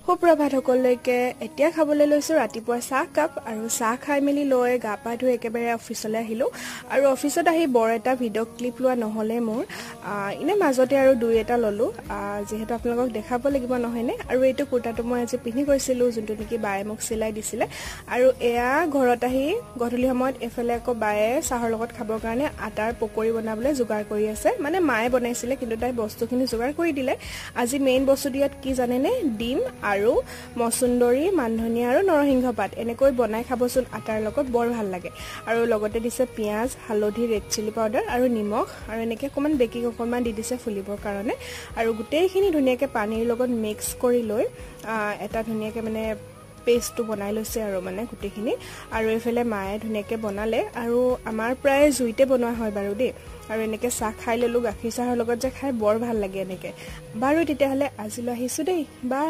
সুপ্ৰভাত সকলোকে এতিয়া খাবলৈ লৈছো ৰাতিপুৱা চাহ কাপ আৰু চাহ খাই মেলি লৈ গা পা ধুই একেবাৰে অফিচলৈ আহিলো আৰু অফিচত আহি বৰ এটা ভিডিঅ' ক্লিপ লোৱা নহলে মোৰ ইনে মাজতে আৰু দুই এটা ললো যেহেতু আপোনালোকক দেখাব লাগিব নহয়নে আৰু এইটো কুৰ্তাটো মই আজি পিন্ধি গৈছিলো যোনটো নেকি বায়ে মোক চিলাই দিছিলে আৰু এয়া ঘৰত আহি গধূলি সময়ত এফালে আকৌ বায়ে চাহৰ লগত খাবৰ কাৰণে আটাৰ পকৰি বনাবলৈ যোগাৰ কৰি আছে মানে মায়ে বনাইছিলে কিন্তু তাই বস্তুখিনি যোগাৰ কৰি দিলে আজি মেইন বস্তু দিয়াত কি জানেনে ডিম আৰু মসুন্দৰী মানধনিয়া আৰু নৰসিংহ পাত এনেকৈ বনাই খাবচোন আটাৰ লগত বৰ ভাল লাগে আৰু লগতে দিছে পিয়াজ হালধি ৰেড চিলি পাউডাৰ আৰু নিমখ আৰু এনেকৈ অকমান বেকিং অকমান দি দিছে ফুলিবৰ কাৰণে আৰু গোটেইখিনি ধুনীয়াকৈ পানীৰ লগত মিক্স কৰি লৈ এটা ধুনীয়াকৈ মানে পেষ্টটো বনাই লৈছে আৰু মানে গুটেখিনি আৰু এফালে মায়ে ধুনীয়াকৈ বনালে আৰু আমাৰ প্ৰায় জুইতে বনোৱা হয় বাৰু দেই আৰু এনেকৈ চাহ খাই ললো গাখীৰ চাহৰ লগত যে খাই বৰ ভাল লাগে এনেকৈ বাৰু তেতিয়াহ'লে আজিলৈ আহিছো দেই বাই